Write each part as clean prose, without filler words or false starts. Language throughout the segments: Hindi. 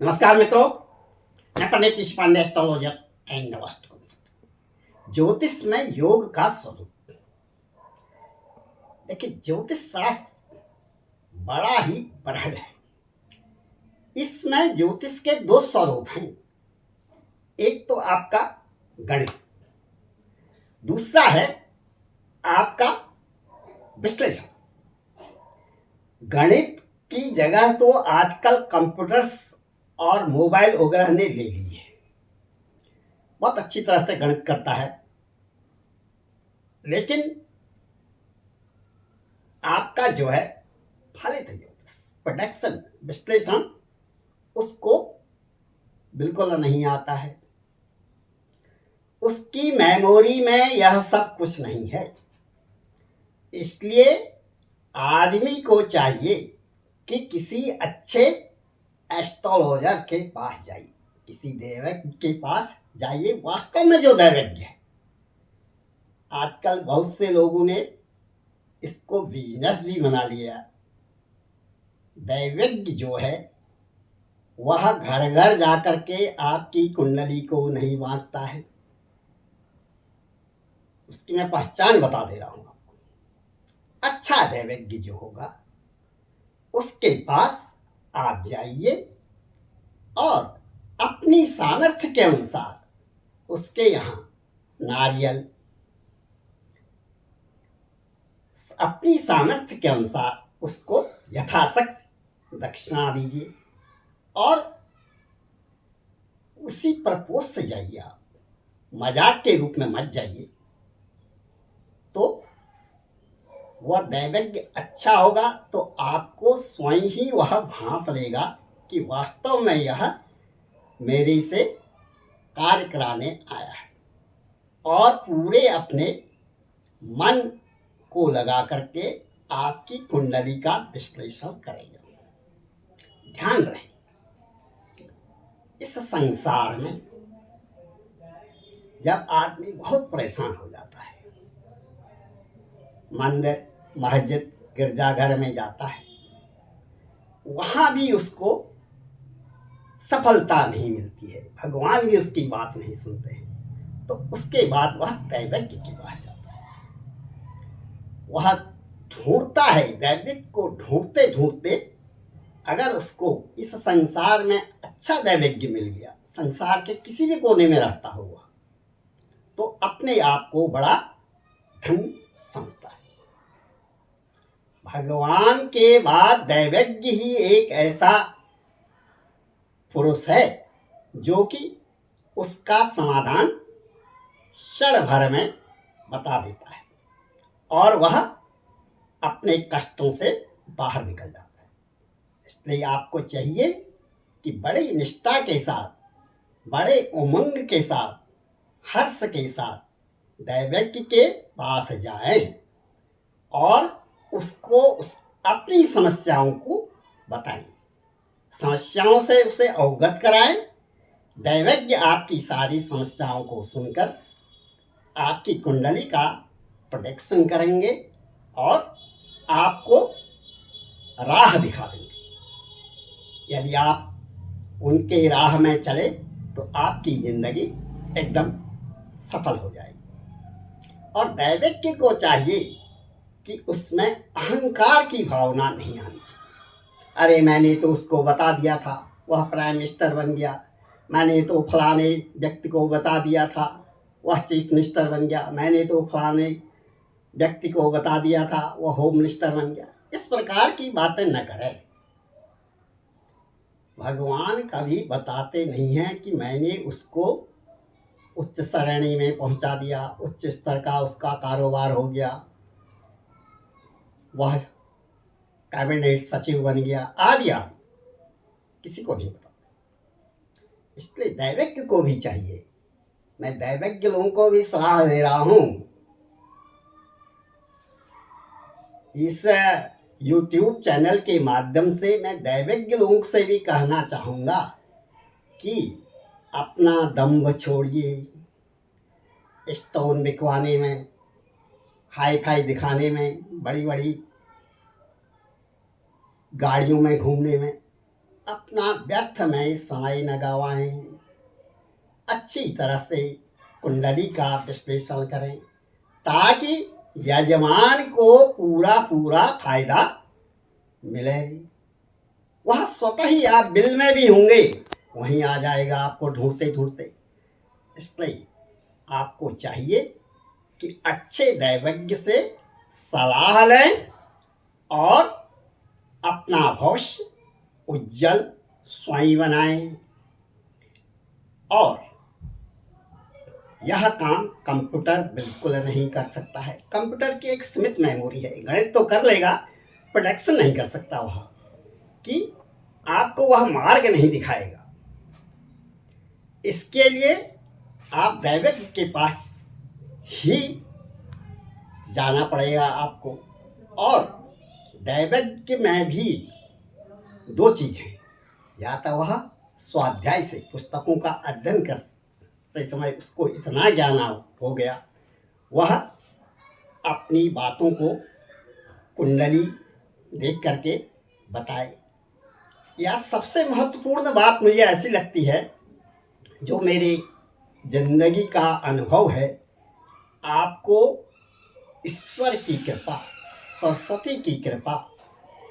नमस्कार मित्रों, मैं पंडित ऋषि पांडे, एस्ट्रोलॉजर एंड नवास्ट कंसल्टेंट। ज्योतिष में योग का स्वरूप। देखिए, ज्योतिष शास्त्र बड़ा ही बृहद है। इसमें ज्योतिष के दो स्वरूप हैं। एक तो आपका गणित, दूसरा है आपका विश्लेषण। गणित की जगह तो आजकल कंप्यूटर्स और मोबाइल वगैरह ने ले ली है। बहुत अच्छी तरह से गणित करता है, लेकिन आपका जो है फलित ज्योतिष, प्रोडक्शन, विश्लेषण, उसको बिल्कुल नहीं आता है। उसकी मेमोरी में यह सब कुछ नहीं है। इसलिए आदमी को चाहिए कि किसी अच्छे एस्ट्रोलॉजर के पास जाइए, किसी दैवज्ञ के पास जाइए। वास्तव में जो दैवज्ञ है, आजकल बहुत से लोगों ने इसको बिजनेस भी बना लिया। दैवज्ञ जो है वह घर घर जाकर के आपकी कुंडली को नहीं वाँचता है। उसकी मैं पहचान बता दे रहा हूं आपको। अच्छा दैवज्ञ जो होगा उसके पास आप जाइए और अपनी सामर्थ्य के अनुसार उसके यहाँ नारियल, अपनी सामर्थ्य के अनुसार उसको यथाशक्ति दक्षिणा दीजिए और उसी प्रपोज से जाइए। आप मजाक के रूप में मत जाइए, तो वह दैवज्ञ अच्छा होगा तो आपको स्वयं ही वह भांप लेगा कि वास्तव में यह मेरे से कार्य कराने आया है, और पूरे अपने मन को लगा करके आपकी कुंडली का विश्लेषण करेगा। ध्यान रहे, इस संसार में जब आदमी बहुत परेशान हो जाता है, मंदिर, मस्जिद, गिरजाघर में जाता है, वहां भी उसको सफलता नहीं मिलती है, भगवान भी उसकी बात नहीं सुनते हैं, तो उसके बाद वह दैवज्ञ के पास जाता है। वह ढूंढता है, दैवज्ञ को ढूंढते ढूंढते अगर उसको इस संसार में अच्छा दैवज्ञ मिल गया, संसार के किसी भी कोने में रहता हुआ, तो अपने आप को बड़ा धन्य समझता है। भगवान के बाद दैवज्ञ ही एक ऐसा पुरुष है जो कि उसका समाधान क्षण भर में बता देता है और वह अपने कष्टों से बाहर निकल जाता है। इसलिए आपको चाहिए कि बड़ी निष्ठा के साथ, बड़े उमंग के साथ, हर्ष के साथ दैवज्ञ के पास जाएं और उसको अपनी समस्याओं को बताएं, समस्याओं से उसे अवगत कराएं। दैवज्ञ आपकी सारी समस्याओं को सुनकर आपकी कुंडली का प्रोडक्शन करेंगे और आपको राह दिखा देंगे। यदि आप उनके राह में चले तो आपकी जिंदगी एकदम सफल हो जाएगी। और दैवज्ञ को चाहिए कि उसमें अहंकार की भावना नहीं आनी चाहिए। अरे मैंने तो उसको बता दिया था, वह प्राइम मिनिस्टर बन गया, मैंने तो फलाने व्यक्ति को बता दिया था, वह चीफ मिनिस्टर बन गया, मैंने तो फलाने व्यक्ति को बता दिया था, वह होम मिनिस्टर बन गया। इस प्रकार की बातें न करें। भगवान कभी बताते नहीं हैं कि मैंने उसको उच्च श्रेणी में पहुंचा दिया, उच्च स्तर का उसका कारोबार हो गया, वह कैबिनेट सचिव बन गया, आदि आदि, किसी को नहीं बताते। इसलिए दैवज्ञ को भी चाहिए, मैं दैवज्ञ लोगों को भी सलाह दे रहा हूं, इस YouTube चैनल के माध्यम से मैं दैवज्ञ लोगों से भी कहना चाहूँगा कि अपना दंभ छोड़िए, स्टोन बिकवाने में, हाई फाई दिखाने में, बड़ी बड़ी गाड़ियों में घूमने में। अपना व्यर्थ में समय न गवाएं। अच्छी तरह से कुंडली का विश्लेषण करें ताकि यजमान को पूरा पूरा फायदा मिले। वह स्वतः ही आप बिल में भी होंगे, वहीं आ जाएगा आपको ढूंढते ढूंढते। इसलिए आपको चाहिए कि अच्छे दैवज्ञ से सलाह लें और अपना भविष्य उज्जवल स्वयं बनाएं। और यह काम कंप्यूटर बिल्कुल नहीं कर सकता है। कंप्यूटर की एक सीमित मेमोरी है, गणित तो कर लेगा, प्रोडक्शन नहीं कर सकता वह, कि आपको वह मार्ग नहीं दिखाएगा। इसके लिए आप दैवज्ञ के पास ही जाना पड़ेगा आपको। और दैवज्ञ में भी दो चीज हैं, या तो वह स्वाध्याय से पुस्तकों का अध्ययन कर से समय उसको इतना ज्ञान हो गया, वह अपनी बातों को कुंडली देख करके बताए। यह सबसे महत्वपूर्ण बात मुझे ऐसी लगती है, जो मेरी जिंदगी का अनुभव है। आपको ईश्वर की कृपा, सरस्वती की कृपा,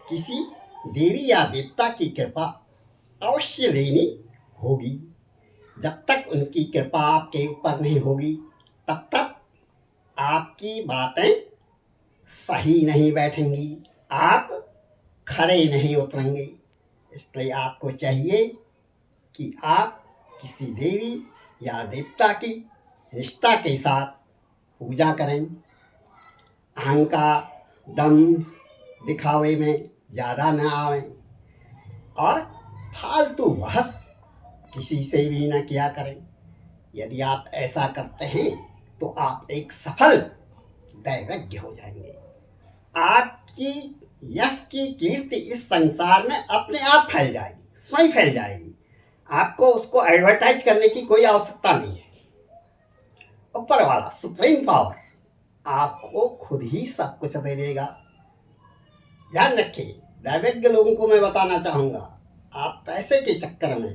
किसी देवी या देवता की कृपा अवश्य लेनी होगी। जब तक उनकी कृपा आपके ऊपर नहीं होगी, तब तक आपकी बातें सही नहीं बैठेंगी, आप खरे नहीं उतरेंगे। इसलिए आपको चाहिए कि आप किसी देवी या देवता की निष्ठा के साथ पूजा करें। अहंकार, दम दिखावे में ज़्यादा न आवें और फालतू बहस किसी से भी न किया करें। यदि आप ऐसा करते हैं तो आप एक सफल दैवज्ञ हो जाएंगे। आपकी यश की कीर्ति इस संसार में अपने आप फैल जाएगी, स्वयं फैल जाएगी। आपको उसको एडवर्टाइज करने की कोई आवश्यकता नहीं है। ऊपर वाला सुप्रीम पावर आपको खुद ही सब कुछ दे देगा। ध्यान रखिए, दैवज्ञ लोगों को मैं बताना चाहूँगा, आप पैसे के चक्कर में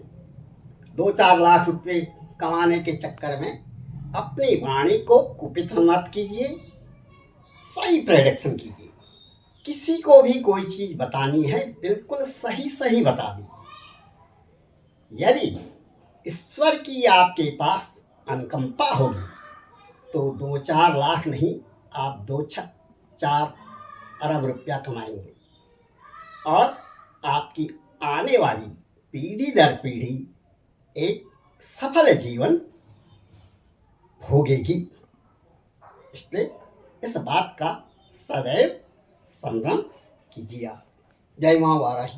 2-4 लाख रुपए कमाने के चक्कर में अपनी वाणी को कुपित मत कीजिए, सही प्रेडिक्शन कीजिए। किसी को भी कोई चीज बतानी है, बिल्कुल सही सही बता दीजिए। यदि ईश्वर की आपके पास अनुकंपा होगी तो 2-4 लाख नहीं, आप 2-4 अरब रुपया कमाएंगे और आपकी आने वाली पीढ़ी दर पीढ़ी एक सफल जीवन भोगेगी। इसलिए इस बात का सदैव संग्रह कीजिए। जय मां वाराही।